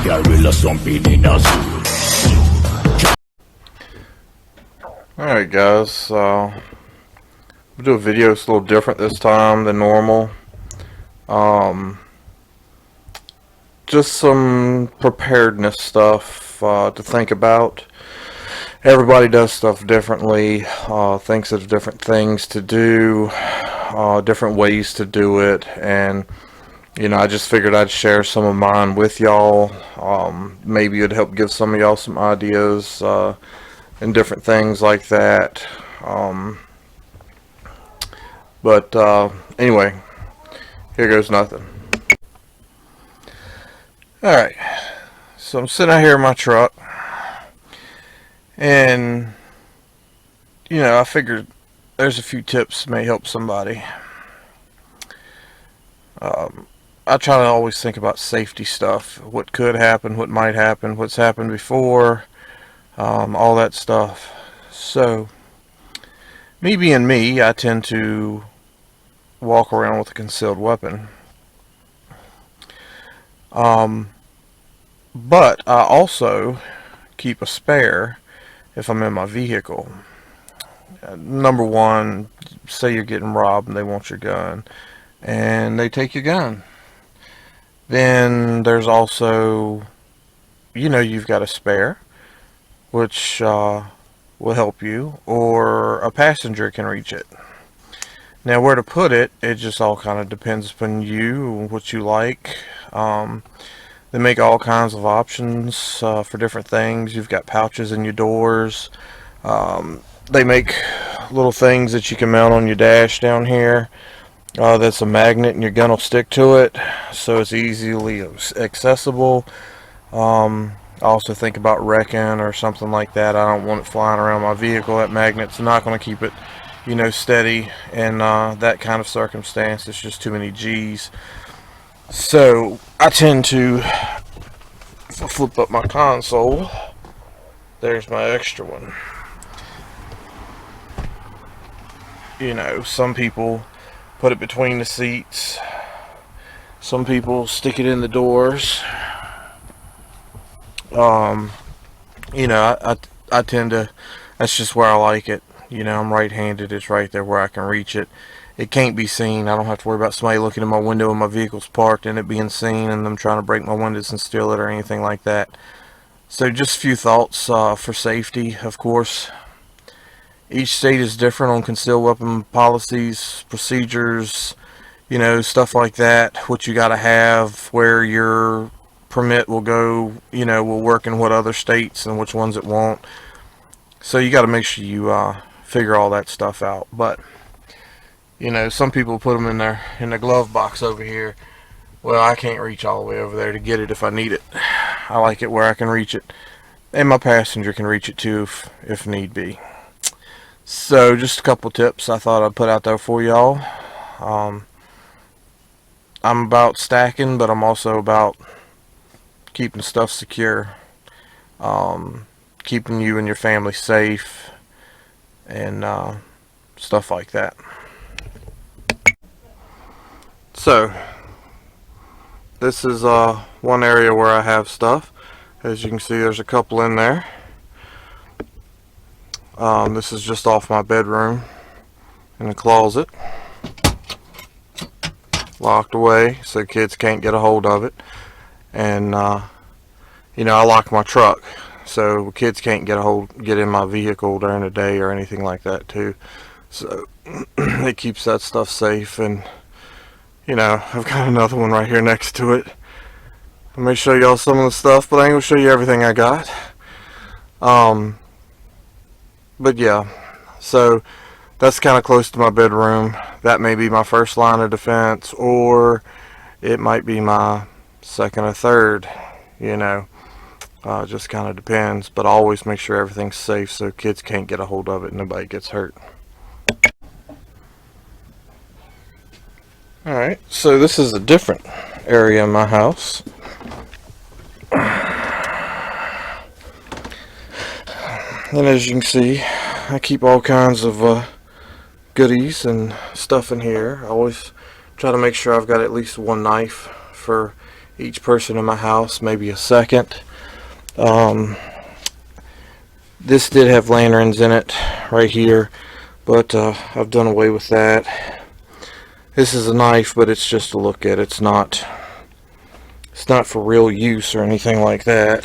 Gorilla stomping in a zoo. Alright guys, we'll do a video that's a little different this time than normal. Just some preparedness stuff to think about. Everybody does stuff differently, thinks of different things to do, different ways to do it, and you know, I just figured I'd share some of mine with y'all. Maybe it'd help give some of y'all some ideas and different things like that. Anyway, here goes nothing. Alright, so I'm sitting out here in my truck, and you know, I figured there's a few tips may help somebody. I try to always think about safety stuff, what could happen, what might happen, what's happened before, all that stuff. So, me being me, I tend to walk around with a concealed weapon. But I also keep a spare if I'm in my vehicle. Number one, say you're getting robbed and they want your gun, and they take your gun. Then there's also, you know, you've got a spare, which will help you, or a passenger can reach it. Now, where to put it, it just all kind of depends upon you, what you like. They make all kinds of options for different things. You've got pouches in your doors. They make little things that you can mount on your dash down here. That's a magnet, and your gun will stick to it, so it's easily accessible. I also think about wrecking or something like that. I don't want it flying around my vehicle. That magnet's not going to keep it, you know, steady in that kind of circumstance. It's just too many G's. So I tend to flip up my console. There's my extra one. You know, some people put it between the seats. Some people stick it in the doors. You know, I tend to, that's just where I like it. You know, I'm right-handed. It's right there where I can reach it. It can't be seen. I don't have to worry about somebody looking in my window when my vehicle's parked and it being seen and them trying to break my windows and steal it or anything like that. So just a few thoughts for safety, of course. Each state is different on concealed weapon policies, procedures, you know, stuff like that. What you got to have, where your permit will go, you know, will work in what other states and which ones it won't. So you got to make sure you figure all that stuff out. But you know, some people put them in the glove box over here. Well, I can't reach all the way over there to get it if I need it. I like it where I can reach it, and my passenger can reach it too if need be. So just a couple tips I thought I'd put out there for y'all. I'm about stacking, but I'm also about keeping stuff secure, keeping you and your family safe, and stuff like that. So this is one area where I have stuff. As you can see, there's a couple in there. This is just off my bedroom in the closet, locked away so kids can't get a hold of it. And you know, I lock my truck so kids can't get in my vehicle during the day or anything like that too. So it keeps that stuff safe. And you know, I've got another one right here next to it. Let me show y'all some of the stuff, but I ain't gonna show you everything I got. But yeah, so that's kind of close to my bedroom. That may be my first line of defense, or it might be my second or third, you know. Just kind of depends, but I always make sure everything's safe so kids can't get a hold of it and nobody gets hurt. Alright, so this is a different area in my house. And as you can see, I keep all kinds of goodies and stuff in here. I always try to make sure I've got at least one knife for each person in my house, maybe a second. This did have lanterns in it right here, but I've done away with that. This is a knife, but it's just to look at. It's not for real use or anything like that.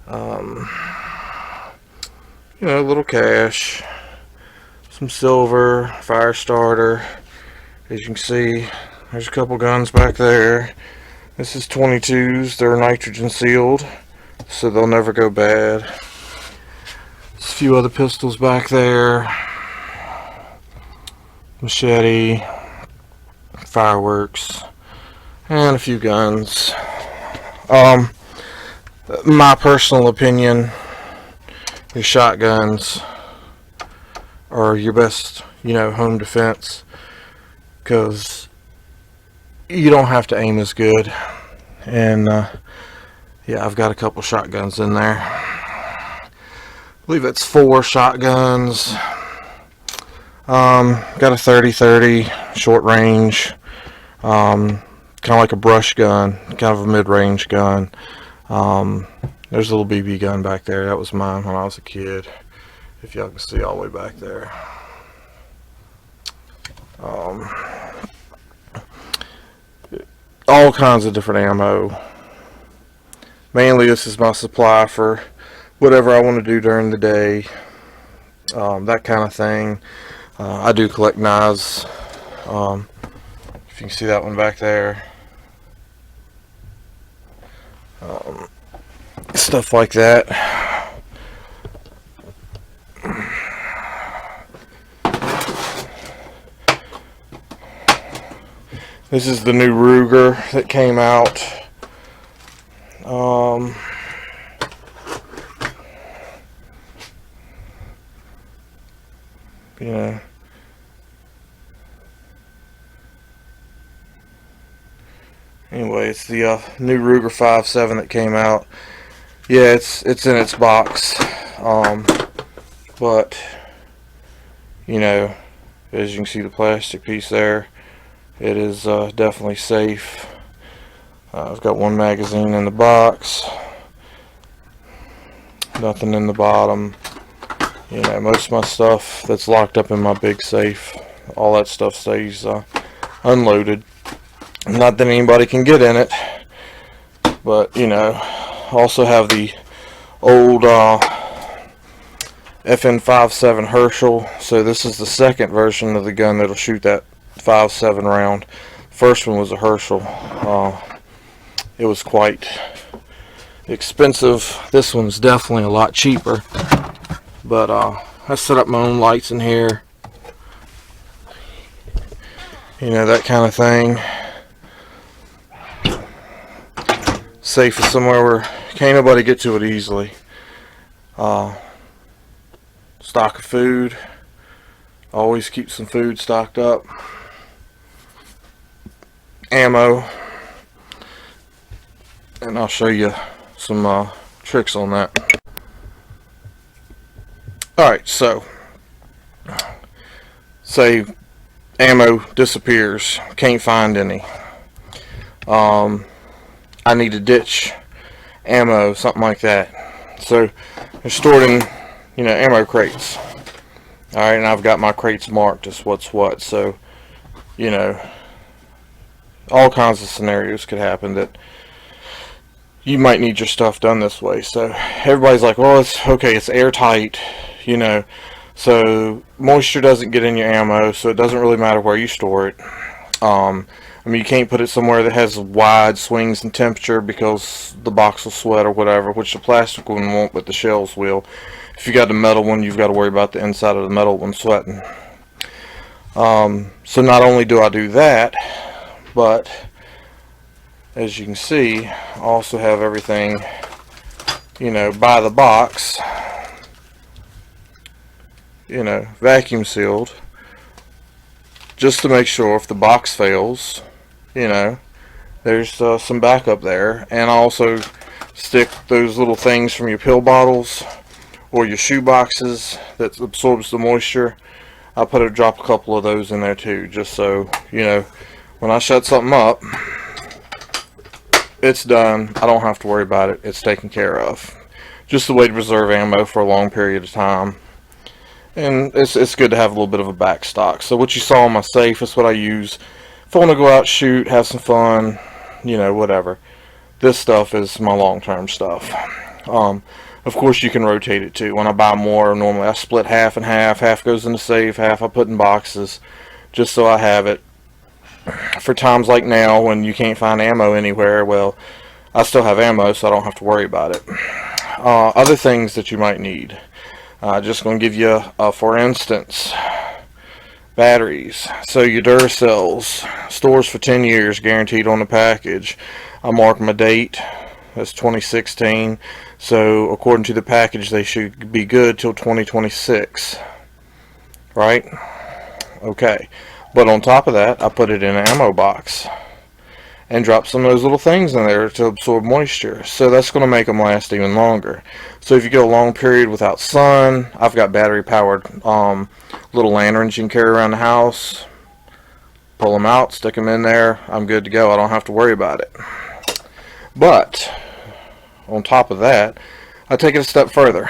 You know, a little cash, some silver, fire starter. As you can see, there's a couple guns back there. This is 22s. They're nitrogen sealed, so they'll never go bad. There's a few other pistols back there. Machete, fireworks, and a few guns. My personal opinion, your shotguns are your best, you know, home defense, because you don't have to aim as good. And yeah, I've got a couple shotguns in there. I believe it's 4 shotguns. Got a 30-30 short range, kind of like a brush gun, kind of a mid-range gun. There's a little BB gun back there. That was mine when I was a kid, if y'all can see all the way back there. All kinds of different ammo. Mainly this is my supply for whatever I want to do during the day, that kind of thing. I do collect knives. If you can see that one back there. Stuff like that. This is the new Ruger that came out. You know, anyway, it's the new Ruger 5.7 that came out. Yeah, it's in its box, but you know, as you can see the plastic piece there, it is definitely safe. I've got one magazine in the box, nothing in the bottom. You know, most of my stuff that's locked up in my big safe, all that stuff stays unloaded. Not that anybody can get in it, but you know, also have the old FN57 Herschel. So this is the second version of the gun that'll shoot that 5.7 round. First one was a Herschel. It was quite expensive. This one's definitely a lot cheaper. But I set up my own lights in here, you know, that kind of thing. Safe is somewhere where can't nobody get to it easily. Stock of food, always keep some food stocked up. Ammo, and I'll show you some tricks on that. Alright, so say ammo disappears, can't find any. I need to ditch ammo, something like that. So they're stored in, you know, ammo crates. Alright, and I've got my crates marked as what's what. So, you know, all kinds of scenarios could happen that you might need your stuff done this way. So everybody's like, well, it's okay, it's airtight, you know, so moisture doesn't get in your ammo, so it doesn't really matter where you store it. I mean, you can't put it somewhere that has wide swings in temperature because the box will sweat or whatever, which the plastic one won't, but the shells will. If you got the metal one, you've got to worry about the inside of the metal one sweating. So not only do I do that, but as you can see, I also have everything, you know, by the box, you know, vacuum sealed, just to make sure if the box fails, you know, there's some backup there. And I also stick those little things from your pill bottles or your shoe boxes that absorbs the moisture. I drop a couple of those in there too, just so, you know, when I shut something up, it's done. I don't have to worry about it. It's taken care of. Just a way to preserve ammo for a long period of time. And it's good to have a little bit of a back stock. So what you saw in my safe is what I use if I want to go out, shoot, have some fun, you know, whatever. This stuff is my long-term stuff. Of course, you can rotate it too. When I buy more, normally I split half and half. Half goes in the safe, half I put in boxes, just so I have it for times like now when you can't find ammo anywhere. Well, I still have ammo, so I don't have to worry about it. Other things that you might need. Just going to give you, for instance, batteries. So your Duracells, stores for 10 years, guaranteed on the package. I mark my date. That's 2016. So according to the package, they should be good till 2026. Right? Okay. But on top of that, I put it in an ammo box and drop some of those little things in there to absorb moisture. So that's going to make them last even longer. So if you get a long period without sun, I've got battery powered little lanterns you can carry around the house. Pull them out, stick them in there. I'm good to go. I don't have to worry about it. But on top of that, I take it a step further.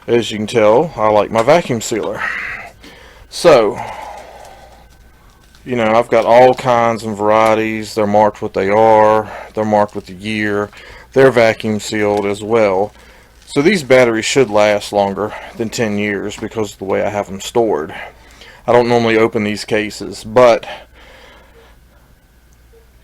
As you can tell, I like my vacuum sealer. So, you know, I've got all kinds and varieties. They're marked what they are. They're marked with the year. They're vacuum sealed as well. So these batteries should last longer than 10 years because of the way I have them stored. I don't normally open these cases, but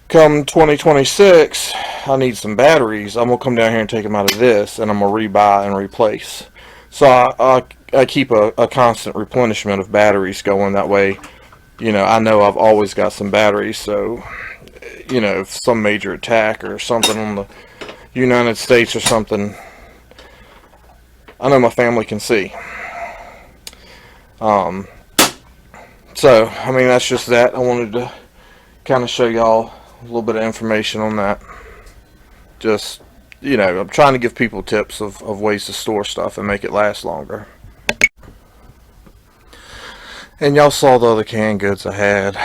come 2026, I need some batteries. I'm going to come down here and take them out of this, and I'm going to rebuy and replace. So I keep a constant replenishment of batteries going. That way, you know I've always got some batteries. So, you know, if some major attack or something on the United States or something, I know my family can see. So, I mean, that's just that. I wanted to kind of show y'all a little bit of information on that. Just, you know, I'm trying to give people tips of ways to store stuff and make it last longer. And y'all saw the other canned goods I had.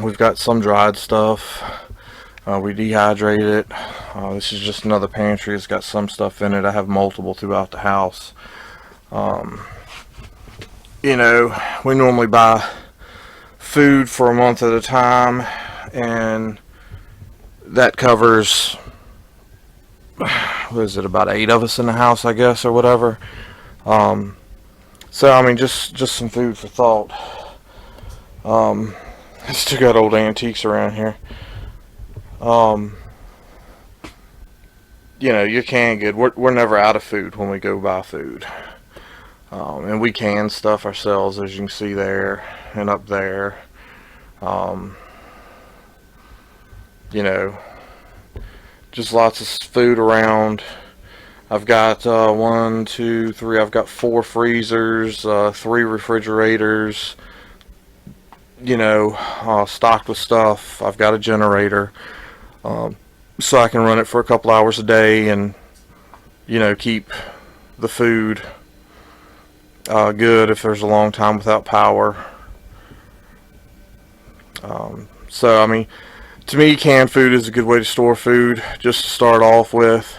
We've got some dried stuff. We dehydrate it. This is just another pantry. It's got some stuff in it. I have multiple throughout the house. You know, we normally buy food for a month at a time, and that covers, what is it, about 8 of us in the house, I guess, or whatever. So I mean, just some food for thought. I still got old antiques around here. You know, your canned good, we're never out of food when we go buy food. And we can stuff ourselves, as you can see there and up there. You know, just lots of food around. I've got 1, 2, 3. I've got 4 freezers, 3 refrigerators. You know, stocked with stuff. I've got a generator, so I can run it for a couple hours a day, and you know, keep the food good if there's a long time without power. So I mean, to me, canned food is a good way to store food. Just to start off with,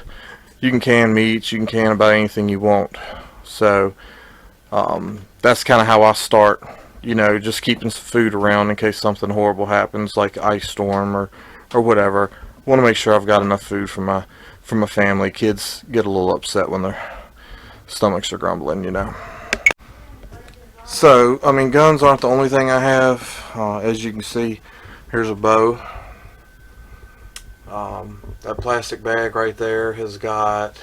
you can can meats, you can can about anything you want. So that's kind of how I start. You know, just keeping some food around in case something horrible happens, like ice storm or whatever. Want to make sure I've got enough food for my family. Kids get a little upset when their stomachs are grumbling, you know. So, I mean, guns aren't the only thing I have. As you can see, here's a bow. That plastic bag right there has got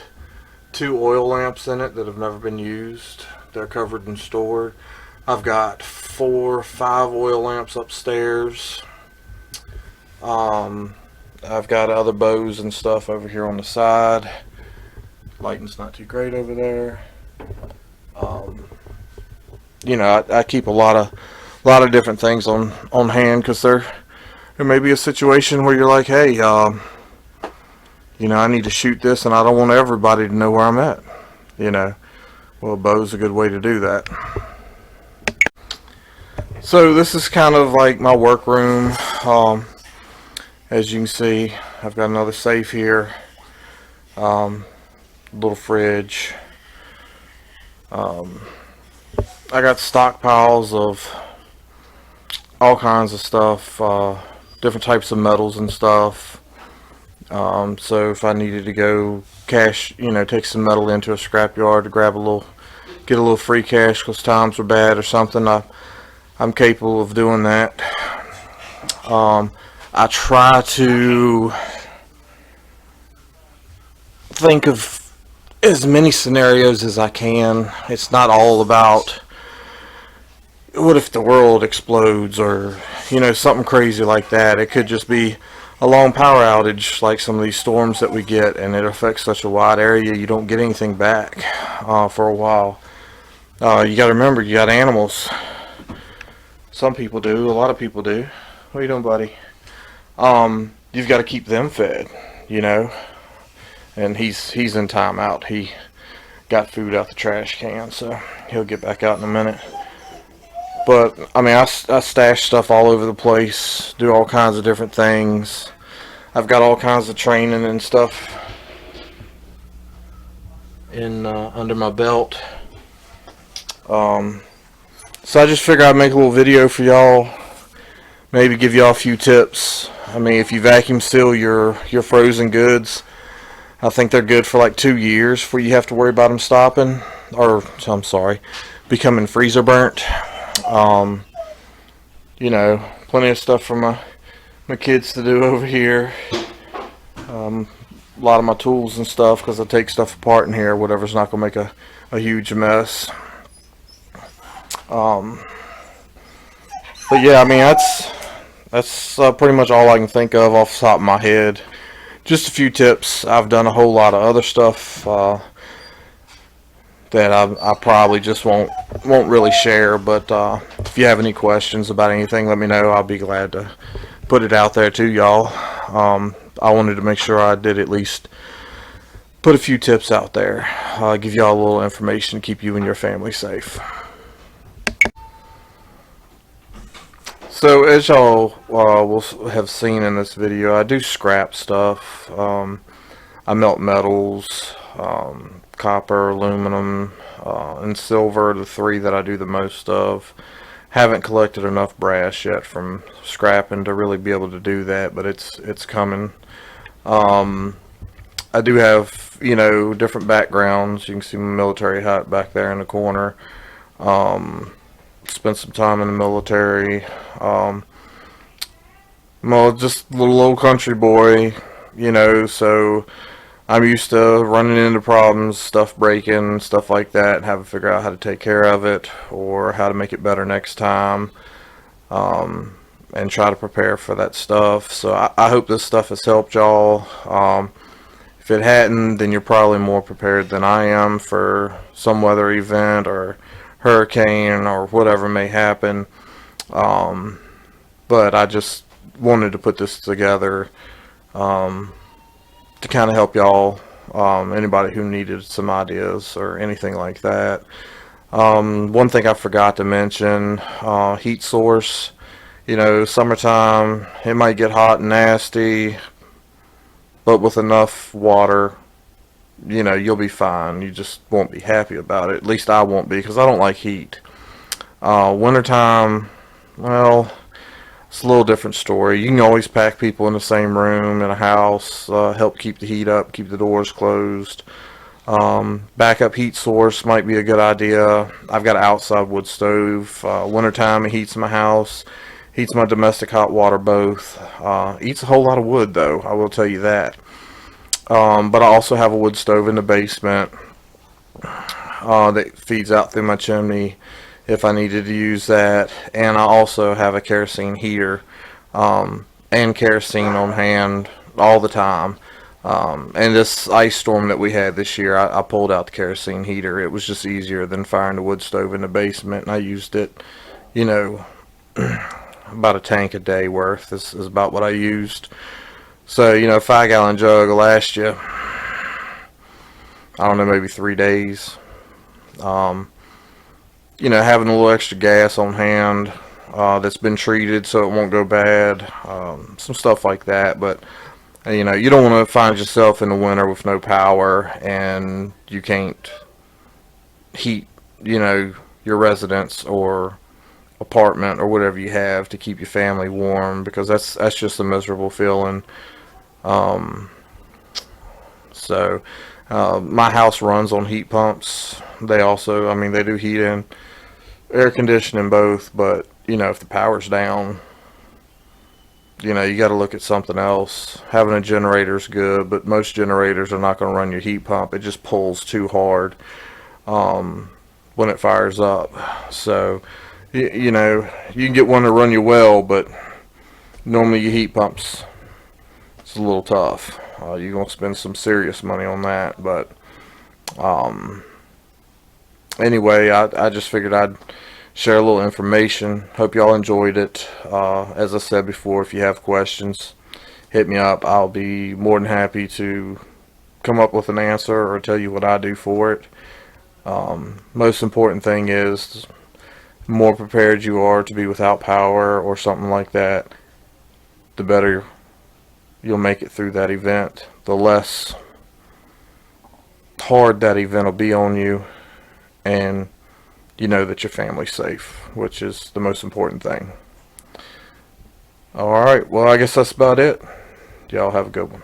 2 oil lamps in it that have never been used. They're covered and stored. I've got 4 or 5 oil lamps upstairs. I've got other bows and stuff over here on the side. Lighting's not too great over there. You know, I keep a lot of different things on hand, because there may be a situation where you're like, hey, you know, I need to shoot this and I don't want everybody to know where I'm at. You know, well, a bow's a good way to do that. So this is kind of like my workroom, As you can see, I've got another safe here, little fridge. I got stockpiles of all kinds of stuff, different types of metals and stuff. So if I needed to go take some metal into a scrapyard to get a little free cash because times were bad or something, I'm capable of doing that. I try to think of as many scenarios as I can. It's not all about what if the world explodes or something crazy like that. It could just be a long power outage like some of these storms that we get, and it affects such a wide area you don't get anything back for a while. You got to remember, you got animals. Some people do, a lot of people do. What are you doing, buddy? You've got to keep them fed, and he's in timeout. He got food out the trash can, so he'll get back out in a minute. But I mean, I stash stuff all over the place, do all kinds of different things. I've got all kinds of training and stuff in under my belt. So I just figured I'd make a little video for y'all, maybe give y'all a few tips. I mean, if you vacuum seal your frozen goods, I think they're good for like 2 years before you have to worry about them stopping, or I'm sorry, becoming freezer burnt. Plenty of stuff for my kids to do over here. A lot of my tools and stuff, because I take stuff apart in here, whatever's not going to make a huge mess. But yeah, I mean, that's pretty much all I can think of off the top of my head. Just a few tips. I've done a whole lot of other stuff that I probably just won't really share. But if you have any questions about anything, let me know. I'll be glad to put it out there to y'all. I wanted to make sure I did at least put a few tips out there, give y'all a little information to keep you and your family safe. So as y'all will have seen in this video, I do scrap stuff. I melt metals, copper, aluminum, and silver, the three that I do the most of. Haven't collected enough brass yet from scrapping to really be able to do that, but it's coming. I do have different backgrounds. You can see my military hat back there in the corner. Spent some time in the military. Well, just a little old country boy, so I'm used to running into problems, stuff breaking, stuff like that, and having to figure out how to take care of it or how to make it better next time, and try to prepare for that stuff. So I hope this stuff has helped y'all. If it hadn't, then you're probably more prepared than I am for some weather event or hurricane or whatever may happen. But I just wanted to put this together to kind of help y'all, anybody who needed some ideas or anything like that. One thing I forgot to mention, heat source. Summertime, it might get hot and nasty, but with enough water, you'll be fine. You just won't be happy about it. At least I won't be, because I don't like heat. Wintertime, well, it's a little different story. You can always pack people in the same room in a house, help keep the heat up, keep the doors closed. Backup heat source might be a good idea. I've got an outside wood stove. Wintertime, it heats my house, heats my domestic hot water both. Eats a whole lot of wood, though, I will tell you that. But I also have a wood stove in the basement that feeds out through my chimney if I needed to use that. And I also have a kerosene heater and kerosene on hand all the time. And this ice storm that we had this year, I pulled out the kerosene heater. It was just easier than firing the wood stove in the basement, and I used it, about a tank a day worth is about what I used. So, a 5-gallon jug will last you, I don't know, maybe 3 days. Having a little extra gas on hand, that's been treated so it won't go bad, some stuff like that. But you know, you don't want to find yourself in the winter with no power and you can't heat, you know, your residence or apartment or whatever you have to keep your family warm, because that's just a miserable feeling. Um, so my house runs on heat pumps. They also, I mean, they do heat and air conditioning both, but you know, if the power's down, you know, you got to look at something else. Having a generator's good, but most generators are not going to run your heat pump. It just pulls too hard when it fires up. So, you know, you can get one to run you well, but normally your heat pumps, it's a little tough. You're going to spend some serious money on that. But anyway, I just figured I'd share a little information. Hope y'all enjoyed it. As I said before, if you have questions, hit me up. I'll be more than happy to come up with an answer or tell you what I do for it. Most important thing is, the more prepared you are to be without power or something like that, the better you'll make it through that event. The less hard that event will be on you, and you know that your family's safe, which is the most important thing. Alright, well, I guess that's about it. Y'all have a good one.